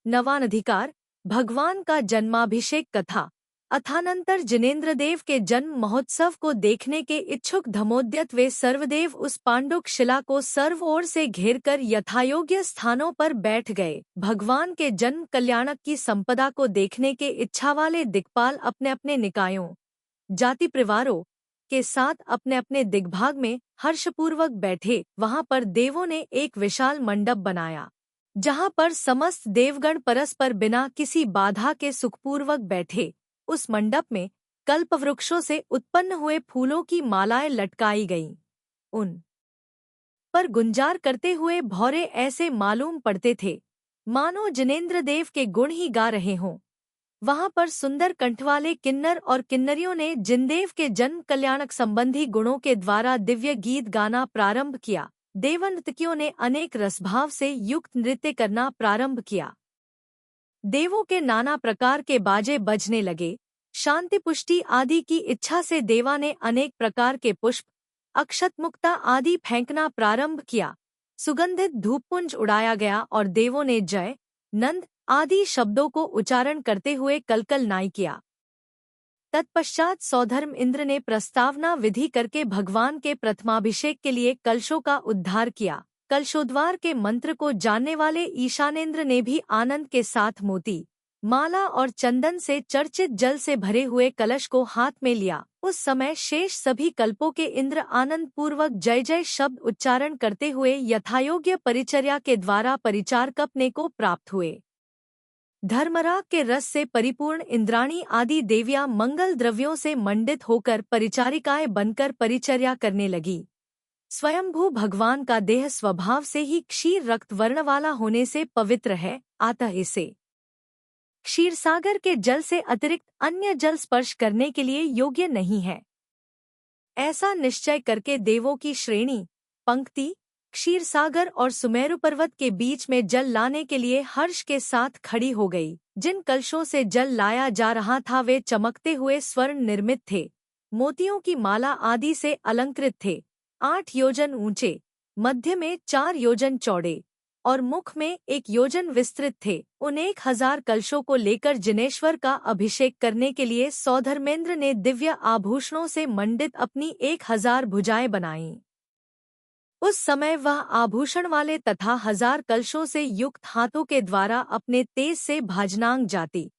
नवानधिकार, भगवान का जन्माभिषेक कथा। अथानंतर जिनेंद्रदेव के जन्म महोत्सव को देखने के इच्छुक धमोद्यत वे सर्वदेव उस पांडुक शिला को सर्व ओर से घेरकर यथायोग्य स्थानों पर बैठ गए। भगवान के जन्म कल्याणक की संपदा को देखने के इच्छा वाले दिक्पाल अपने अपने निकायों, जाति परिवारों के साथ अपने अपने दिग्भाग में हर्षपूर्वक बैठे। वहां पर देवों ने एक विशाल मंडप बनाया, जहां पर समस्त देवगण परस्पर बिना किसी बाधा के सुखपूर्वक बैठे। उस मंडप में कल्पवृक्षों से उत्पन्न हुए फूलों की मालाएं लटकाई गईं। उन पर गुंजार करते हुए भौरे ऐसे मालूम पड़ते थे मानो जिनेंद्रदेव के गुण ही गा रहे हों। वहां पर सुंदर कंठ वाले किन्नर और किन्नरियों ने जिनदेव के जन्म कल्याणक संबंधी गुणों के द्वारा दिव्य गीत गाना प्रारंभ किया। देवनर्तकियों ने अनेक रसभाव से युक्त नृत्य करना प्रारंभ किया। देवों के नाना प्रकार के बाजे बजने लगे। शांति पुष्टि आदि की इच्छा से देवा ने अनेक प्रकार के पुष्प, अक्षत मुक्ता आदि फेंकना प्रारंभ किया। सुगंधित धूपपुंज उड़ाया गया और देवों ने जय, नंद आदि शब्दों को उच्चारण करते हुए कलकल नाई किया। तत्पश्चात सौधर्म इंद्र ने प्रस्तावना विधि करके भगवान के प्रथमाभिषेक के लिए कलशों का उद्धार किया। कलशोद्वार के मंत्र को जानने वाले ईशानेंद्र ने भी आनंद के साथ मोती, माला और चंदन से चर्चित जल से भरे हुए कलश को हाथ में लिया। उस समय शेष सभी कल्पों के इंद्र आनंद पूर्वक जय जय शब्द उच्चारण करते हुए यथायोग्य परिचर्या के द्वारा परिचार कपने को प्राप्त हुए। धर्मराग के रस से परिपूर्ण इंद्राणी आदि देवियां मंगल द्रव्यों से मंडित होकर परिचारिकाएं बनकर परिचर्या करने लगी। स्वयंभू भगवान का देह स्वभाव से ही क्षीर रक्त वर्ण वाला होने से पवित्र है, अतः इसे क्षीरसागर के जल से अतिरिक्त अन्य जल स्पर्श करने के लिए योग्य नहीं है। ऐसा निश्चय करके देवों की श्रेणी, पंक्ति क्षीरसागर और सुमेरु पर्वत के बीच में जल लाने के लिए हर्ष के साथ खड़ी हो गई। जिन कलशों से जल लाया जा रहा था वे चमकते हुए स्वर्ण निर्मित थे, मोतियों की माला आदि से अलंकृत थे। 8 योजन ऊंचे, मध्य में 4 योजन चौड़े और मुख में 1 योजन विस्तृत थे। उन 1000 कलशों को लेकर जिनेश्वर का अभिषेक करने के लिए सौधर्मेंद्र ने दिव्य आभूषणों से मंडित अपनी 1000 भुजाएं बनाईं। उस समय वह आभूषण वाले तथा 1000 कलशों से युक्त हाथों के द्वारा अपने तेज से भाजनांग जाति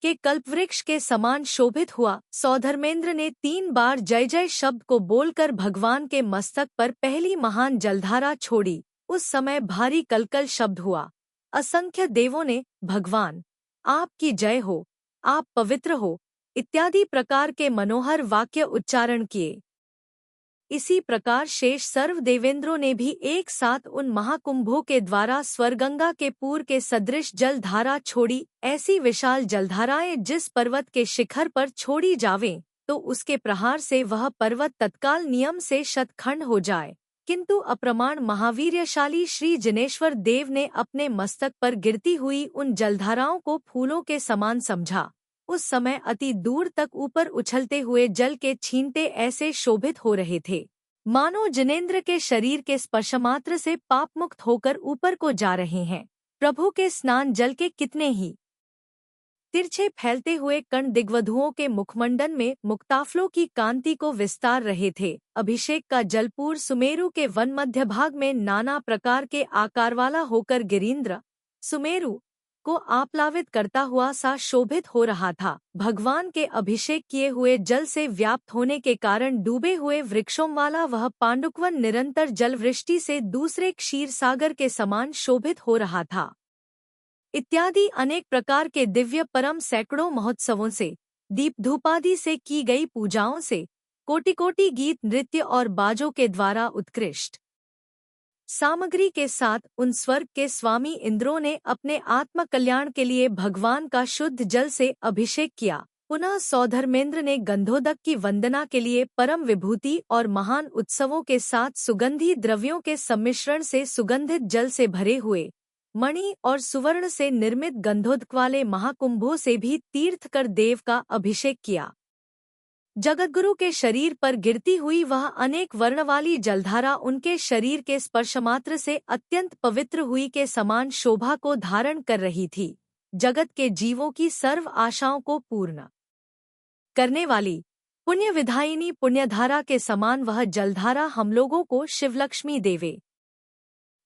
के कल्पवृक्ष के समान शोभित हुआ। सौधर्मेंद्र ने 3 बार जय जय शब्द को बोलकर भगवान के मस्तक पर पहली महान जलधारा छोड़ी। उस समय भारी कलकल शब्द हुआ। असंख्य देवों ने भगवान आपकी जय हो, आप पवित्र हो इत्यादि प्रकार के मनोहर वाक्य उच्चारण किए। इसी प्रकार शेष सर्व देवेंद्रों ने भी एक साथ उन महाकुंभों के द्वारा स्वरगंगा के पूर के सदृश जलधारा छोड़ी। ऐसी विशाल जलधाराएं जिस पर्वत के शिखर पर छोड़ी जावें तो उसके प्रहार से वह पर्वत तत्काल नियम से शतखंड हो जाए, किंतु अप्रमाण महावीर्यशाली श्री जिनेश्वर देव ने अपने मस्तक पर गिरती हुई उन जलधाराओं को फूलों के समान समझा। उस समय अति दूर तक ऊपर उछलते हुए जल के छींटे ऐसे शोभित हो रहे थे मानो जिनेंद्र के शरीर के स्पर्शमात्र से पाप मुक्त होकर ऊपर को जा रहे हैं। प्रभु के स्नान जल के कितने ही तिरछे फैलते हुए कण दिग्वधुओं के मुखमंडन में मुक्ताफलों की कांति को विस्तार रहे थे। अभिषेक का जलपूर सुमेरु के वन मध्य भाग में नाना प्रकार के आकार वाला होकर गिरीन्द्र सुमेरु को आप्लावित करता हुआ सा शोभित हो रहा था। भगवान के अभिषेक किए हुए जल से व्याप्त होने के कारण डूबे हुए वृक्षों वाला वह पांडुकवन निरंतर जलवृष्टि से दूसरे क्षीर सागर के समान शोभित हो रहा था। इत्यादि अनेक प्रकार के दिव्य परम सैकड़ों महोत्सवों से, दीप धूपादि से की गई पूजाओं से, कोटि कोटि गीत नृत्य और बाजों के द्वारा उत्कृष्ट सामग्री के साथ उन स्वर्ग के स्वामी इंद्रों ने अपने आत्म कल्याण के लिए भगवान का शुद्ध जल से अभिषेक किया। पुनः सौधर्मेंद्र ने गंधोदक की वंदना के लिए परम विभूति और महान उत्सवों के साथ सुगंधी द्रव्यों के सम्मिश्रण से सुगंधित जल से भरे हुए मणि और सुवर्ण से निर्मित गंधोदक वाले महाकुंभों से भी तीर्थ कर देव का अभिषेक किया। जगतगुरु के शरीर पर गिरती हुई वह अनेक वर्ण वाली जलधारा उनके शरीर के स्पर्शमात्र से अत्यंत पवित्र हुई के समान शोभा को धारण कर रही थी। जगत के जीवों की सर्व आशाओं को पूर्ण करने वाली पुण्य विधायिनी पुण्यधारा के समान वह जलधारा हम लोगों को शिवलक्ष्मी देवे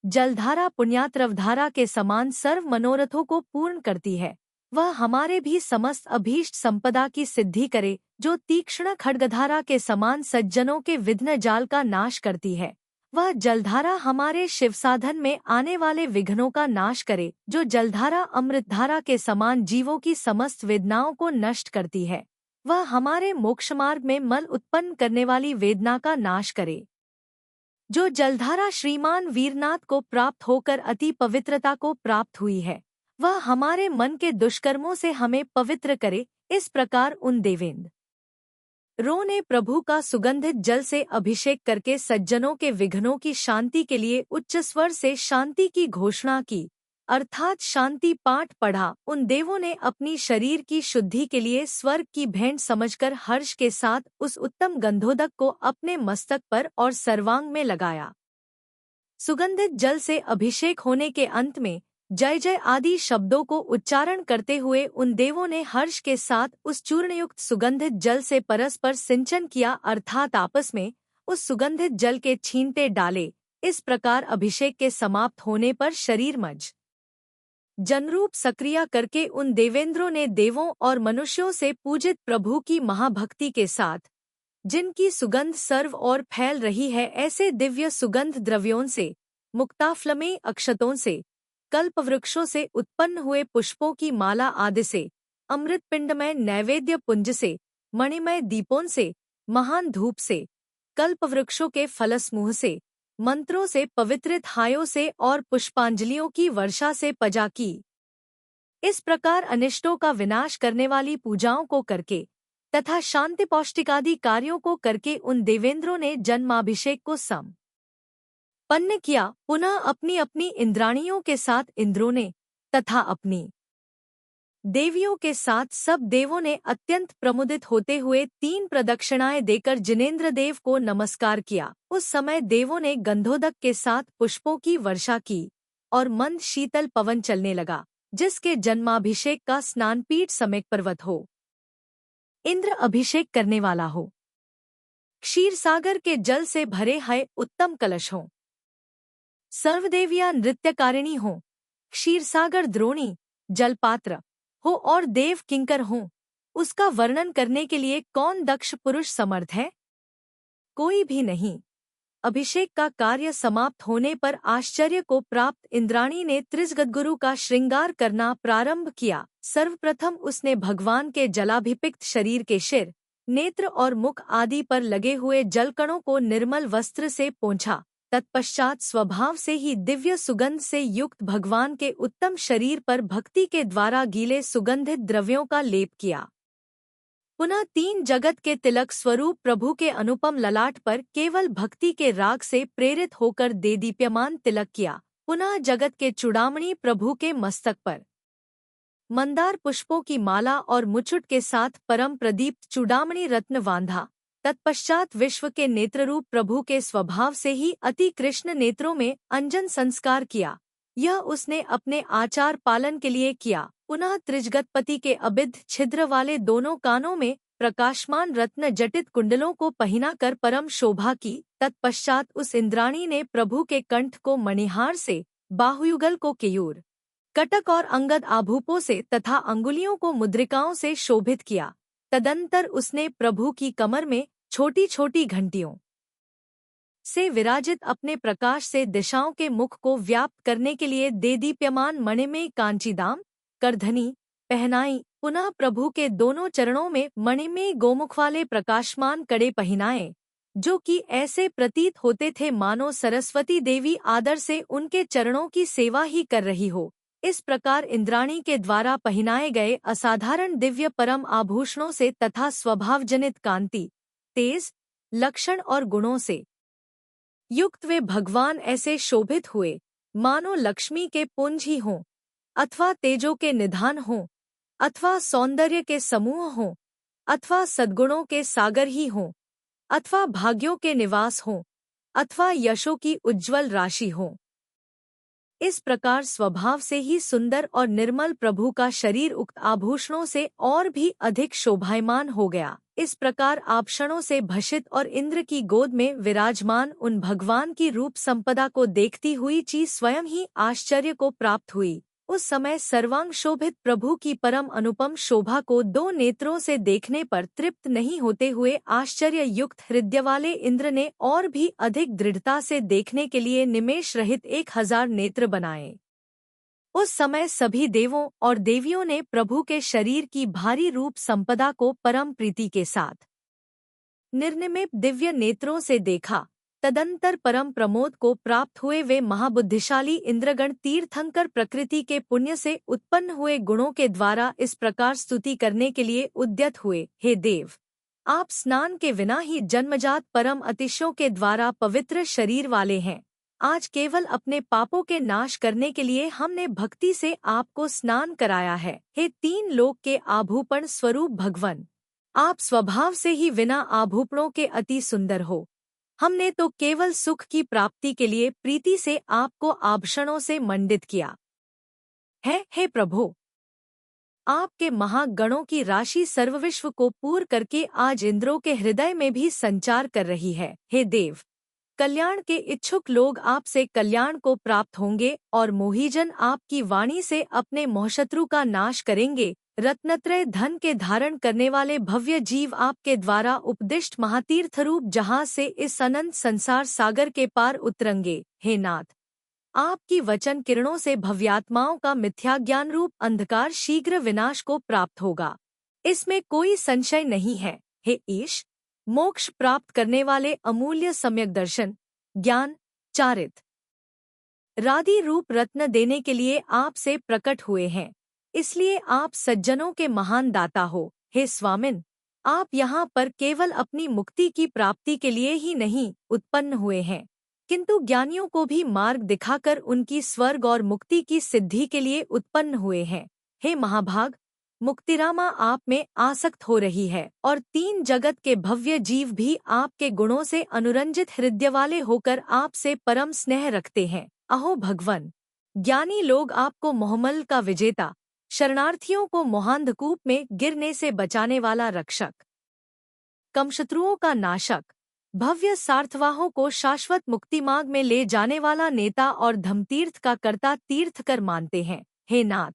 जलधारा पुण्यात्रवधारा के समान सर्व मनोरथों को पूर्ण करती है। वह हमारे भी समस्त अभीष्ट संपदा की सिद्धि करे, जो तीक्ष्ण खड्गधारा के समान सज्जनों के विघ्न जाल का नाश करती है। वह जलधारा हमारे शिव साधन में आने वाले विघ्नों का नाश करे, जो जलधारा अमृतधारा के समान जीवों की समस्त वेदनाओं को नष्ट करती है। वह हमारे मोक्षमार्ग में मल उत्पन्न करने वाली वेदना का नाश करे। जो जलधारा श्रीमान वीरनाथ को प्राप्त होकर अति पवित्रता को प्राप्त हुई है, वह हमारे मन के दुष्कर्मों से हमें पवित्र करे। इस प्रकार उन देवेंद्रों ने प्रभु का सुगंधित जल से अभिषेक करके सज्जनों के विघ्नों की शांति के लिए उच्च स्वर से शांति की घोषणा की, अर्थात शांति पाठ पढ़ा। उन देवों ने अपनी शरीर की शुद्धि के लिए स्वर्ग की भेंट समझकर हर्ष के साथ उस उत्तम गंधोदक को अपने मस्तक पर और सर्वांग में लगाया। सुगंधित जल से अभिषेक होने के अंत में जय जय आदि शब्दों को उच्चारण करते हुए उन देवों ने हर्ष के साथ उस चूर्णयुक्त सुगंधित जल से परस्पर सिंचन किया, अर्थात आपस में उस सुगंधित जल के छींटे डाले। इस प्रकार अभिषेक के समाप्त होने पर शरीर मज जनरूप सक्रिय करके उन देवेंद्रों ने देवों और मनुष्यों से पूजित प्रभु की महाभक्ति के साथ, जिनकी सुगंध सर्व और फैल रही है, ऐसे दिव्य सुगंध द्रव्यों से, मुक्ताफलमे अक्षतों से, कल्पवृक्षों से उत्पन्न हुए पुष्पों की माला आदि से, अमृत पिंडमय नैवेद्य पुंज से, मणिमय दीपों से, महान धूप से, कल्पवृक्षों के फलसमूह से, मंत्रों से, पवित्रित हायों से और पुष्पांजलियों की वर्षा से पजा की। इस प्रकार अनिष्टों का विनाश करने वाली पूजाओं को करके तथा शांति पौष्टिकादि कार्यों को करके उन देवेंद्रों ने जन्माभिषेक को संपन्न किया। पुनः अपनी अपनी इंद्राणियों के साथ इंद्रों ने तथा अपनी देवियों के साथ सब देवों ने अत्यंत प्रमुदित होते हुए 3 प्रदक्षिणाएं देकर जिनेंद्र देव को नमस्कार किया। उस समय देवों ने गंधोदक के साथ पुष्पों की वर्षा की और मंद शीतल पवन चलने लगा, जिसके जन्माभिषेक का स्नानपीठ समेत पर्वत हो, इंद्र अभिषेक करने वाला हो, क्षीरसागर के जल से भरे है उत्तम कलश हो, सर्वदेवियां नृत्यकारिणी हो, क्षीरसागर द्रोणी जलपात्र हो और देव किंकर हो। उसका वर्णन करने के लिए कौन दक्ष पुरुष समर्थ है? कोई भी नहीं। अभिषेक का कार्य समाप्त होने पर आश्चर्य को प्राप्त इंद्राणी ने त्रिजगतगुरु का श्रृंगार करना प्रारंभ किया। सर्वप्रथम उसने भगवान के जलाभिषिक्त शरीर के सिर, नेत्र और मुख आदि पर लगे हुए जलकणों को निर्मल वस्त्र से पोंछा। तत्पश्चात स्वभाव से ही दिव्य सुगंध से युक्त भगवान के उत्तम शरीर पर भक्ति के द्वारा गीले सुगंधित द्रव्यों का लेप किया। पुनः 3 जगत के तिलक स्वरूप प्रभु के अनुपम ललाट पर केवल भक्ति के राग से प्रेरित होकर देदीप्यमान तिलक किया। पुनः जगत के चूड़ामणि प्रभु के मस्तक पर मंदार पुष्पों की माला और मुकुट के साथ परम प्रदीप्त चूड़ामणि रत्न बांधा। तत्पश्चात विश्व के नेत्ररूप प्रभु के स्वभाव से ही अति कृष्ण नेत्रों में अंजन संस्कार किया। यह उसने अपने आचार पालन के लिए किया। पुनः त्रिजगतपति के अबिध छिद्र वाले दोनों कानों में प्रकाशमान रत्न जटित कुंडलों को पहिना कर परम शोभा की। तत्पश्चात उस इंद्राणी ने प्रभु के कंठ को मणिहार से, बाहुयुगल को केयूर, कटक और अंगद आभूपों से तथा अंगुलियों को मुद्रिकाओं से शोभित किया। तदंतर उसने प्रभु की कमर में छोटी छोटी घंटियों से विराजित अपने प्रकाश से दिशाओं के मुख को व्याप्त करने के लिए देदीप्यमान मणिमय कांचीदाम करधनी पहनाई। पुनः प्रभु के दोनों चरणों में मणिमय गोमुख वाले प्रकाशमान कड़े पहनाए, जो कि ऐसे प्रतीत होते थे मानो सरस्वती देवी आदर से उनके चरणों की सेवा ही कर रही हो। इस प्रकार इंद्राणी के द्वारा पहनाए गए असाधारण दिव्य परम आभूषणों से तथा स्वभावजनित कांति, तेज, लक्षण और गुणों से युक्त वे भगवान ऐसे शोभित हुए मानो लक्ष्मी के पुंज ही हों, अथवा तेजों के निधान हों, अथवा सौंदर्य के समूह हों, अथवा सद्गुणों के सागर ही हों, अथवा भाग्यों के निवास हों, अथवा यशों की उज्ज्वल राशि हो। इस प्रकार स्वभाव से ही सुंदर और निर्मल प्रभु का शरीर उक्त आभूषणों से और भी अधिक शोभायमान हो गया। इस प्रकार आभूषणों से भषित और इंद्र की गोद में विराजमान उन भगवान की रूप संपदा को देखती हुई चीज स्वयं ही आश्चर्य को प्राप्त हुई। उस समय सर्वांग शोभित प्रभु की परम अनुपम शोभा को दो नेत्रों से देखने पर तृप्त नहीं होते हुए आश्चर्य युक्त हृदय वाले इंद्र ने और भी अधिक दृढ़ता से देखने के लिए निमेष रहित 1000 नेत्र बनाए। उस समय सभी देवों और देवियों ने प्रभु के शरीर की भारी रूप संपदा को परम प्रीति के साथ निर्निमेष दिव्य नेत्रों से देखा। तदंतर परम प्रमोद को प्राप्त हुए वे महाबुद्धिशाली इंद्रगण तीर्थंकर प्रकृति के पुण्य से उत्पन्न हुए गुणों के द्वारा इस प्रकार स्तुति करने के लिए उद्यत हुए, हे देव, आप स्नान के बिना ही जन्मजात परम अतिशयों के द्वारा पवित्र शरीर वाले हैं। आज केवल अपने पापों के नाश करने के लिए हमने भक्ति से आपको स्नान कराया है। हे तीन लोक के आभूषण स्वरूप भगवन, आप स्वभाव से ही बिना आभूषणों के अति सुंदर हो। हमने तो केवल सुख की प्राप्ति के लिए प्रीति से आपको आभूषणों से मंडित किया है। हे प्रभु, आपके महागणों की राशि सर्वविश्व को पूर्ण करके आज इंद्रों के हृदय में भी संचार कर रही है। हे देव, कल्याण के इच्छुक लोग आपसे कल्याण को प्राप्त होंगे और मोहीजन आपकी वाणी से अपने मोहशत्रु का नाश करेंगे। रत्नत्रय धन के धारण करने वाले भव्य जीव आपके द्वारा उपदिष्ट महातीर्थ रूप जहाज से इस अनंत संसार सागर के पार उतरेंगे। हे नाथ, आपकी वचन किरणों से भव्यात्माओं का मिथ्या ज्ञान रूप अंधकार शीघ्र विनाश को प्राप्त होगा, इसमें कोई संशय नहीं है। हे ईश, मोक्ष प्राप्त करने वाले अमूल्य सम्यक दर्शन, ज्ञान, चारित्र रादि रूप रत्न देने के लिए आपसे प्रकट हुए हैं, इसलिए आप सज्जनों के महान दाता हो। हे स्वामिन, आप यहाँ पर केवल अपनी मुक्ति की प्राप्ति के लिए ही नहीं उत्पन्न हुए हैं, किंतु ज्ञानियों को भी मार्ग दिखाकर उनकी स्वर्ग और मुक्ति की सिद्धि के लिए उत्पन्न हुए हैं। हे महाभाग, मुक्तिरामा आप में आसक्त हो रही है और तीन जगत के भव्य जीव भी आपके गुणों से अनुरंजित हृदय वाले होकर आपसे परम स्नेह रखते हैं। अहो भगवन, ज्ञानी लोग आपको मोहमल का विजेता, शरणार्थियों को मोहांधकूप में गिरने से बचाने वाला रक्षक, कमशत्रुओं का नाशक, भव्य सार्थवाहों को शाश्वत मुक्ति मार्ग में ले जाने वाला नेता और धमतीर्थ का कर्ता तीर्थकर मानते हैं। हे नाथ,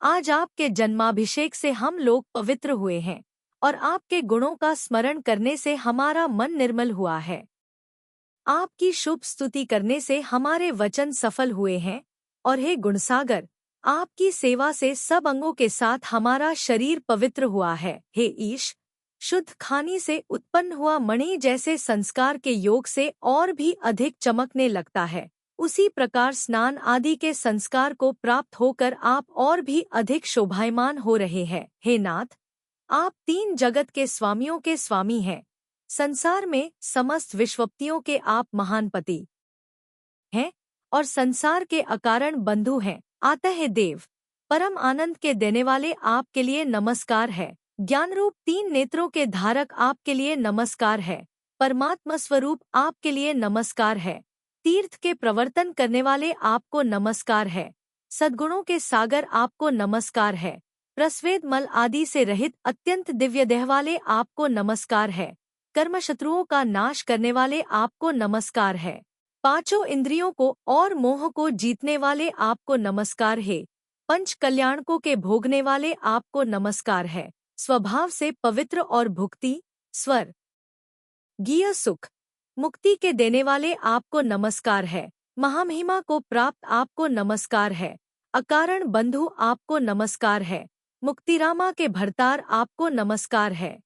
आज आपके जन्माभिषेक से हम लोग पवित्र हुए हैं और आपके गुणों का स्मरण करने से हमारा मन निर्मल हुआ है। आपकी शुभ स्तुति करने से हमारे वचन सफल हुए हैं और हे गुणसागर, आपकी सेवा से सब अंगों के साथ हमारा शरीर पवित्र हुआ है। हे ईश, शुद्ध खानी से उत्पन्न हुआ मणि जैसे संस्कार के योग से और भी अधिक चमकने लगता है, उसी प्रकार स्नान आदि के संस्कार को प्राप्त होकर आप और भी अधिक शोभायमान हो रहे हैं। हे नाथ, आप तीन जगत के स्वामियों के स्वामी हैं, संसार में समस्त विश्वप्तियों के आप महान पति हैं और संसार के अकारण बंधु हैं। अतः देव, परम आनंद के देने वाले आपके लिए नमस्कार है। ज्ञान रूप तीन नेत्रों के धारक आपके लिए नमस्कार है। परमात्मा स्वरूप आपके लिए नमस्कार है। तीर्थ के प्रवर्तन करने वाले आपको नमस्कार है। सद्गुणों के सागर आपको नमस्कार है। प्रस्वेद मल आदि से रहित अत्यंत दिव्य देह वाले आपको नमस्कार है। कर्म शत्रुओं का नाश करने वाले आपको नमस्कार है। पांचों इंद्रियों को और मोह को जीतने वाले आपको नमस्कार है। पंच कल्याणकों के भोगने वाले आपको नमस्कार है। स्वभाव से पवित्र और भुक्ति, स्वर गीय सुख, मुक्ति के देने वाले आपको नमस्कार है। महामहिमा को प्राप्त आपको नमस्कार है। अकारण बंधु आपको नमस्कार है। मुक्तिरामा के भरतार आपको नमस्कार है।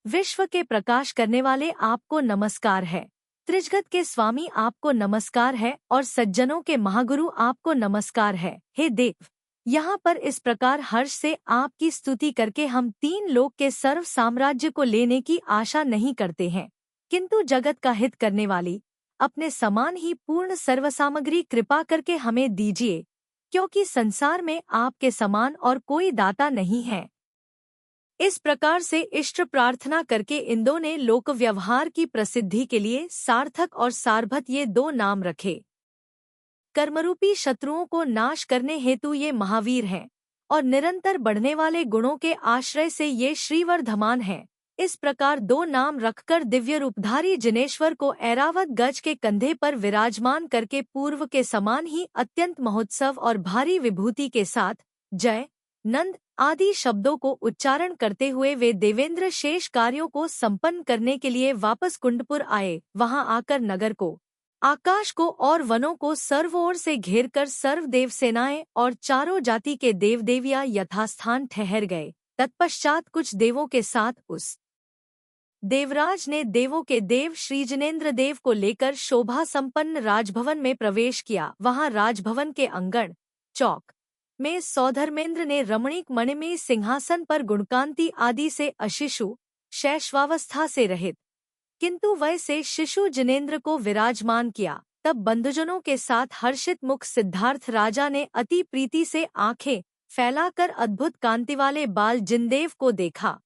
विश्व के प्रकाश करने वाले आपको नमस्कार है। त्रिजगत के स्वामी आपको नमस्कार है और सज्जनों के महागुरु आपको नमस्कार है। हे देव, यहाँ पर इस प्रकार हर्ष से आपकी स्तुति करके हम तीन लोक के सर्व साम्राज्य को लेने की आशा नहीं करते हैं, किंतु जगत का हित करने वाली अपने समान ही पूर्ण सर्व सामग्री कृपा करके हमें दीजिए, क्योंकि संसार में आपके समान और कोई दाता नहीं है। इस प्रकार से इष्ट प्रार्थना करके इंद्रों ने लोक व्यवहार की प्रसिद्धि के लिए सार्थक और सारभत ये दो नाम रखे। कर्मरूपी शत्रुओं को नाश करने हेतु ये महावीर हैं और निरंतर बढ़ने वाले गुणों के आश्रय से ये श्रीवर्धमान हैं। इस प्रकार दो नाम रखकर दिव्य रूपधारी जिनेश्वर को ऐरावत गज के कंधे पर विराजमान करके पूर्व के समान ही अत्यंत महोत्सव और भारी विभूति के साथ जय नंद आदि शब्दों को उच्चारण करते हुए वे देवेंद्र शेष कार्यों को संपन्न करने के लिए वापस कुंडपुर आए। वहां आकर नगर को, आकाश को और वनों को सर्व ओर से घेरकर सर्व देव सेनाएं और चारों जाति के देव देवियां यथास्थान ठहर गए। तत्पश्चात कुछ देवों के साथ उस देवराज ने देवों के देव श्री जिनेन्द्र देव को लेकर शोभा संपन्न राजभवन में प्रवेश किया। वहां राजभवन के अंगण चौक में सौधर्मेंद्र ने रमणीक मणिमय सिंहासन पर गुणकांति आदि से अशिशु शैशवावस्था से रहित किंतु वैसे शिशु जिनेन्द्र को विराजमान किया। तब बंधुजनों के साथ हर्षित मुख सिद्धार्थ राजा ने अति प्रीति से आंखें फैलाकर अद्भुत कांति वाले बाल जिनदेव को देखा।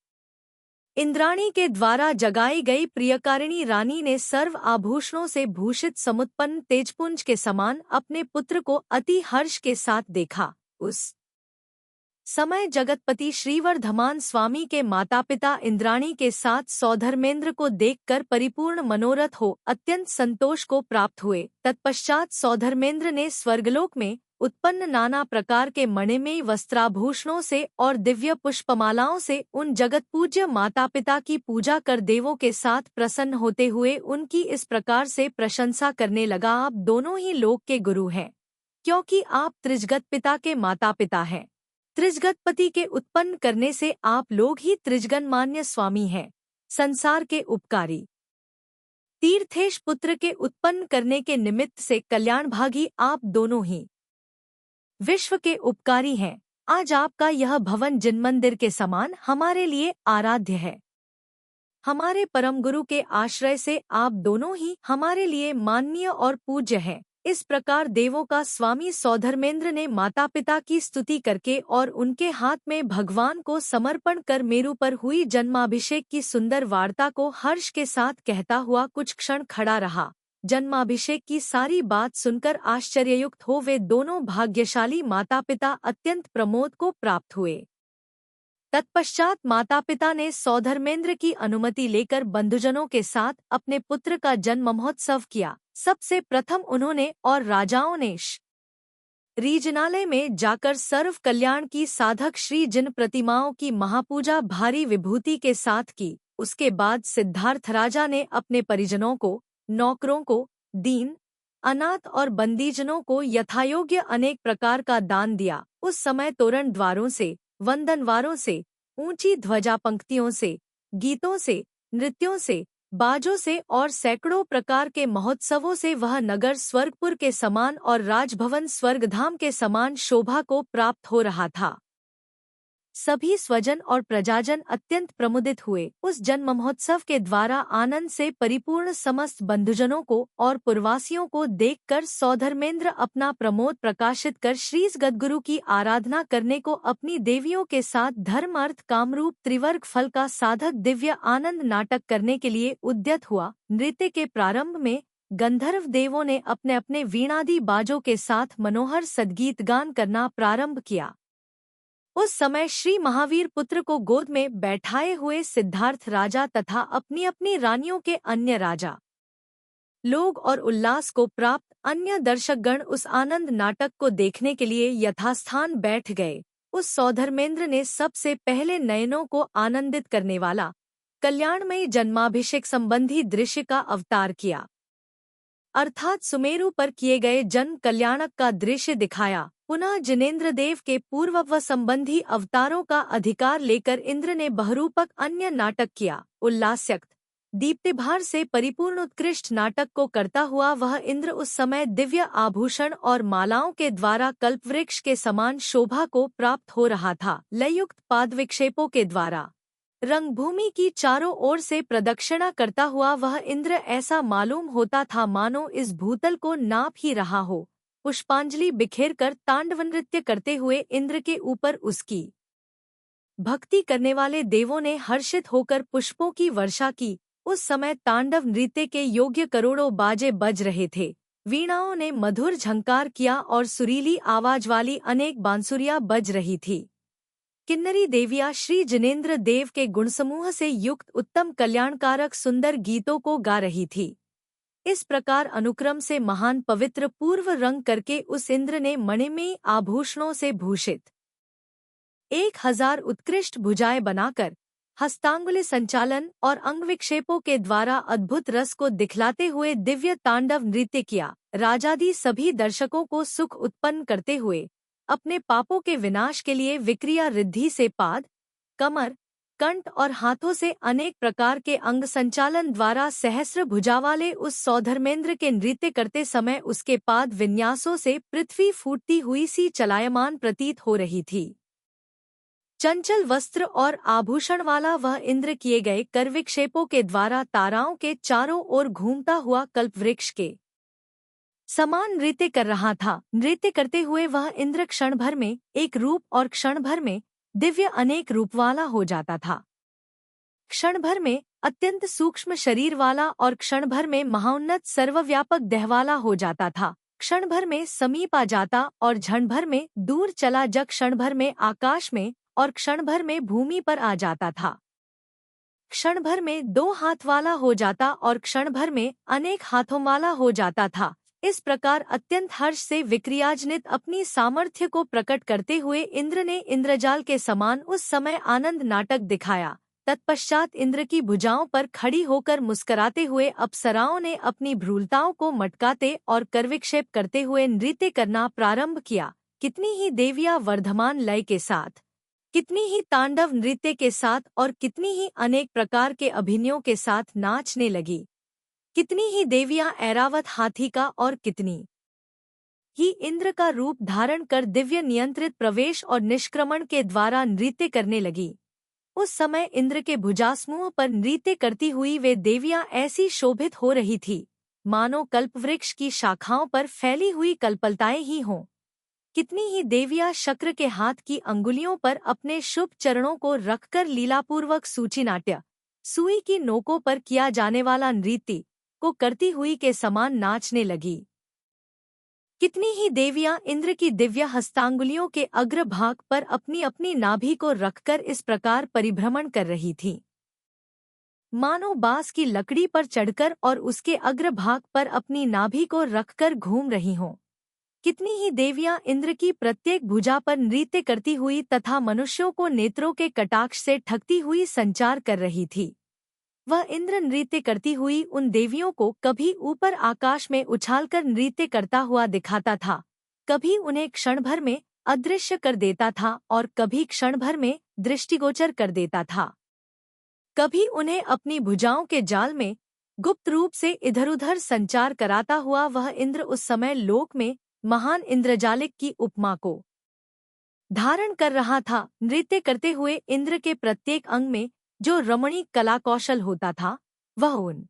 इंद्राणी के द्वारा जगाई गई प्रियकारिणी रानी ने सर्व आभूषणों से भूषित समुत्पन्न तेजपुंज के समान अपने पुत्र को अति हर्ष के साथ देखा। उस समय जगतपति श्रीवर्धमान स्वामी के माता पिता इंद्राणी के साथ सौधर्मेंद्र को देखकर परिपूर्ण मनोरथ हो अत्यंत संतोष को प्राप्त हुए। तत्पश्चात सौधर्मेंद्र ने स्वर्गलोक में उत्पन्न नाना प्रकार के मणिमय वस्त्राभूषणों से और दिव्य पुष्पमालाओं से उन जगत पूज्य माता पिता की पूजा कर देवों के साथ प्रसन्न होते हुए उनकी इस प्रकार से प्रशंसा करने लगा। आप दोनों ही लोक के गुरु हैं, क्योंकि आप त्रिजगत पिता के माता पिता हैं। त्रिजगतपति के उत्पन्न करने से आप लोग ही त्रिजगन मान्य स्वामी हैं, संसार के उपकारी। तीर्थेश पुत्र के उत्पन्न करने के निमित्त से कल्याण भागी आप दोनों ही विश्व के उपकारी हैं। आज आपका यह भवन जिनमंदिर के समान हमारे लिए आराध्य है। हमारे परम गुरु के आश्रय से आप दोनों ही हमारे लिए माननीय और पूज्य हैं। इस प्रकार देवों का स्वामी सौधर्मेंद्र ने माता पिता की स्तुति करके और उनके हाथ में भगवान को समर्पण कर मेरु पर हुई जन्माभिषेक की सुंदर वार्ता को हर्ष के साथ कहता हुआ कुछ क्षण खड़ा रहा। जन्माभिषेक की सारी बात सुनकर आश्चर्ययुक्त हो वे दोनों भाग्यशाली माता पिता अत्यंत प्रमोद को प्राप्त हुए। तत्पश्चात माता पिता ने सौधर्मेंद्र की अनुमति लेकर बंधुजनों के साथ अपने पुत्र का जन्म महोत्सव किया। सबसे प्रथम उन्होंने और राजाओं ने रीजनालय में जाकर सर्व कल्याण की साधक श्री जिन प्रतिमाओं की महापूजा भारी विभूति के साथ की। उसके बाद सिद्धार्थ राजा ने अपने परिजनों को, नौकरों को, दीन अनाथ और बंदीजनों को यथायोग्य अनेक प्रकार का दान दिया। उस समय तोरण द्वारों से, वंदनवारों से, ऊंची ध्वजा पंक्तियों से, गीतों से, नृत्यों से, बाजों से और सैकड़ों प्रकार के महोत्सवों से वह नगर स्वर्गपुर के समान और राजभवन स्वर्गधाम के समान शोभा को प्राप्त हो रहा था। सभी स्वजन और प्रजाजन अत्यंत प्रमुदित हुए। उस जन्म महोत्सव के द्वारा आनंद से परिपूर्ण समस्त बंधुजनों को और पुरवासियों को देखकर सौधर्मेंद्र अपना प्रमोद प्रकाशित कर श्री सद्गुरु की आराधना करने को अपनी देवियों के साथ धर्म अर्थ कामरूप त्रिवर्ग फल का साधक दिव्य आनंद नाटक करने के लिए उद्यत हुआ। नृत्य के प्रारंभ में गंधर्व देवों ने अपने अपने वीणादि बाजों के साथ मनोहर सद्गीत गान करना प्रारंभ किया। उस समय श्री महावीर पुत्र को गोद में बैठाए हुए सिद्धार्थ राजा तथा अपनी अपनी रानियों के अन्य राजा लोग और उल्लास को प्राप्त अन्य दर्शकगण उस आनंद नाटक को देखने के लिए यथास्थान बैठ गए। उस सौधर्मेंद्र ने सबसे पहले नयनों को आनंदित करने वाला कल्याणमयी जन्माभिषेक संबंधी दृश्य का अवतार किया, अर्थात सुमेरु पर किए गए जन्म कल्याणक का दृश्य दिखाया। पुनः जिनेन्द्र देव के पूर्वव संबंधी अवतारों का अधिकार लेकर इंद्र ने बहरूपक अन्य नाटक किया। उल्लास्यक्त दीप्तिभार से परिपूर्ण उत्कृष्ट नाटक को करता हुआ वह इंद्र उस समय दिव्य आभूषण और मालाओं के द्वारा कल्पवृक्ष के समान शोभा को प्राप्त हो रहा था। लययुक्त पादविक्षेपों के द्वारा रंगभूमि की चारों ओर से प्रदक्षिणा करता हुआ वह इंद्र ऐसा मालूम होता था मानो इस भूतल को नाप ही रहा हो। पुष्पांजलि बिखेर कर तांडव नृत्य करते हुए इंद्र के ऊपर उसकी भक्ति करने वाले देवों ने हर्षित होकर पुष्पों की वर्षा की। उस समय तांडव नृत्य के योग्य करोड़ों बाजे बज रहे थे। वीणाओं ने मधुर झंकार किया और सुरीली आवाज वाली अनेक बांसुरियां बज रही थी। किन्नरी देवियां श्री जिनेंद्र देव के गुणसमूह से युक्त उत्तम कल्याणकारक सुंदर गीतों को गा रही थी। इस प्रकार अनुक्रम से महान पवित्र पूर्व रंग करके उस इंद्र ने मणिमयी आभूषणों से भूषित 1000 उत्कृष्ट भुजाएं बनाकर हस्तांगुली संचालन और अंग विक्षेपों के द्वारा अद्भुत रस को दिखलाते हुए दिव्य तांडव नृत्य किया। राजादि सभी दर्शकों को सुख उत्पन्न करते हुए अपने पापों के विनाश के लिए विक्रिया रिद्धि से पाद, कमर, कंठ और हाथों से अनेक प्रकार के अंग संचालन द्वारा सहस्र भुजा वाले उस सौधर्मेंद्र के नृत्य करते समय उसके पाद विन्यासों से पृथ्वी फूटती हुई सी चलायमान प्रतीत हो रही थी। चंचल वस्त्र और आभूषण वाला वह इंद्र किए गए कर विक्षेपों के द्वारा ताराओं के चारों ओर घूमता हुआ कल्पवृक्ष के समान नृत्य कर रहा था। नृत्य करते हुए वह इंद्र क्षण भर में एक रूप और क्षण भर में दिव्य अनेक रूप वाला हो जाता था। क्षण भर में अत्यंत सूक्ष्म शरीर वाला और क्षण भर में महाउन्नत सर्वव्यापक देह वाला हो जाता था। क्षण भर में समीप आ जाता और क्षण भर में दूर चला जा, क्षण भर में आकाश में और क्षण भर में भूमि पर आ जाता था। क्षण भर में 2 हाथ वाला हो जाता और क्षण भर में अनेक हाथों वाला हो जाता था। इस प्रकार अत्यंत हर्ष से विक्रियाजनित अपनी सामर्थ्य को प्रकट करते हुए इंद्र ने इंद्रजाल के समान उस समय आनंद नाटक दिखाया। तत्पश्चात इंद्र की भुजाओं पर खड़ी होकर मुस्कराते हुए अप्सराओं ने अपनी भ्रूलताओं को मटकाते और करविक्षेप करते हुए नृत्य करना प्रारंभ किया। कितनी ही देवियां वर्धमान लय के साथ, कितनी ही तांडव नृत्य के साथ और कितनी ही अनेक प्रकार के अभिनयों के साथ नाचने लगी। कितनी ही देवियां ऐरावत हाथी का और कितनी ही इंद्र का रूप धारण कर दिव्य नियंत्रित प्रवेश और निष्क्रमण के द्वारा नृत्य करने लगी। उस समय इंद्र के भुजासमूह पर नृत्य करती हुई वे देवियां ऐसी शोभित हो रही थी मानो कल्पवृक्ष की शाखाओं पर फैली हुई कल्पलताएं ही हों। कितनी ही देवियां शक्र के हाथ की अंगुलियों पर अपने शुभ चरणों को रखकर लीलापूर्वक सूचीनाट्य, सुई की नोकों पर किया जाने वाला नृत्य को करती हुई के समान नाचने लगी। कितनी ही देवियां इंद्र की दिव्य हस्तांगुलियों के अग्रभाग पर अपनी अपनी नाभि को रखकर इस प्रकार परिभ्रमण कर रही थीं, मानो बांस की लकड़ी पर चढ़कर और उसके अग्रभाग पर अपनी नाभि को रखकर घूम रही हों। कितनी ही देवियां इंद्र की प्रत्येक भुजा पर नृत्य करती हुई तथा मनुष्यों को नेत्रों के कटाक्ष से ठगती हुई संचार कर रही थी। वह इंद्र नृत्य करती हुई उन देवियों को कभी ऊपर आकाश में उछालकर नृत्य करता हुआ दिखाता था, कभी उन्हें क्षण भर में अदृश्य कर देता था और कभी क्षण भर में दृष्टिगोचर कर देता था। कभी उन्हें अपनी भुजाओं के जाल में गुप्त रूप से इधर-उधर संचार कराता हुआ वह इंद्र उस समय लोक में महान इंद्रजालिक की उपमा को धारण कर रहा था। नृत्य करते हुए इंद्र के प्रत्येक अंग में जो रमणीक कला कौशल होता था वह उन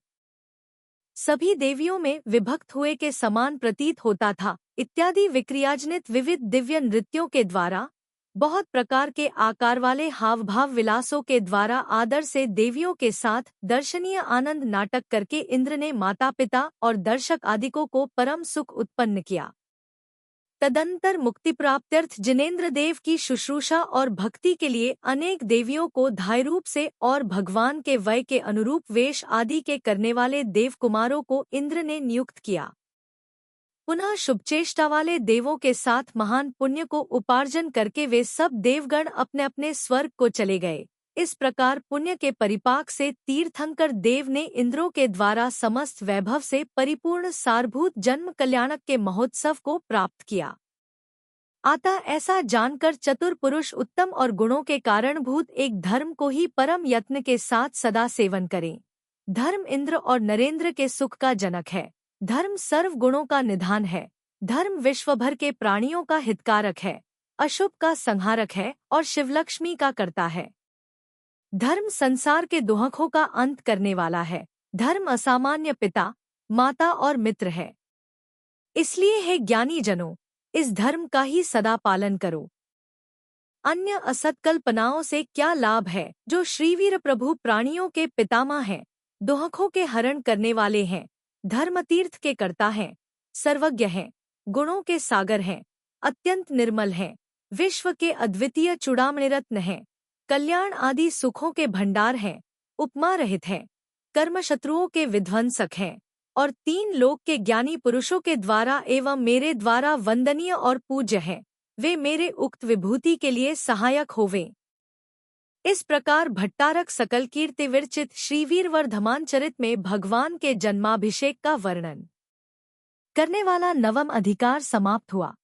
सभी देवियों में विभक्त हुए के समान प्रतीत होता था। इत्यादि विक्रियाजनित विविध दिव्य नृत्यों के द्वारा, बहुत प्रकार के आकार वाले हावभाव विलासों के द्वारा आदर से देवियों के साथ दर्शनीय आनंद नाटक करके इंद्र ने माता पिता और दर्शक आदिकों को परम सुख उत्पन्न किया। तदंतर मुक्ति प्राप्त्यर्थ जिनेंद्र देव की शुश्रूषा और भक्ति के लिए अनेक देवियों को धाय रूप से और भगवान के वय के अनुरूप वेश आदि के करने वाले देव कुमारों को इंद्र ने नियुक्त किया। पुनः शुभचेष्टा वाले देवों के साथ महान पुण्य को उपार्जन करके वे सब देवगण अपने अपने स्वर्ग को चले गए। इस प्रकार पुण्य के परिपाक से तीर्थंकर देव ने इंद्रों के द्वारा समस्त वैभव से परिपूर्ण सारभूत जन्म कल्याणक के महोत्सव को प्राप्त किया। अतः ऐसा जानकर चतुर पुरुष उत्तम और गुणों के कारणभूत एक धर्म को ही परम यत्न के साथ सदा सेवन करें। धर्म इंद्र और नरेंद्र के सुख का जनक है। धर्म सर्व गुणों का निधान है। धर्म विश्वभर के प्राणियों का हितकारक है, अशुभ का संहारक है और शिवलक्ष्मी का कर्ता है। धर्म संसार के दुहकों का अंत करने वाला है। धर्म असामान्य पिता, माता और मित्र है। इसलिए हे ज्ञानी जनों, इस धर्म का ही सदा पालन करो। अन्य असत कल्पनाओं से क्या लाभ है? जो श्रीवीर प्रभु प्राणियों के पितामह हैं, दुहखों के हरण करने वाले हैं, धर्मतीर्थ के कर्ता हैं, सर्वज्ञ हैं, गुणों के सागर हैं, अत्यंत निर्मल हैं, विश्व के अद्वितीय चूड़ामणि रत्न हैं, कल्याण आदि सुखों के भंडार हैं, उपमा रहित हैं, कर्मशत्रुओं के विध्वंसक हैं, और तीन लोक के ज्ञानी पुरुषों के द्वारा एवं मेरे द्वारा वंदनीय और पूज्य हैं, वे मेरे उक्त विभूति के लिए सहायक होवें। इस प्रकार भट्टारक सकल कीर्ति विरचित श्रीवीर वर्धमान चरित में भगवान के जन्माभिषेक का वर्णन करने वाला नवम अधिकार समाप्त हुआ।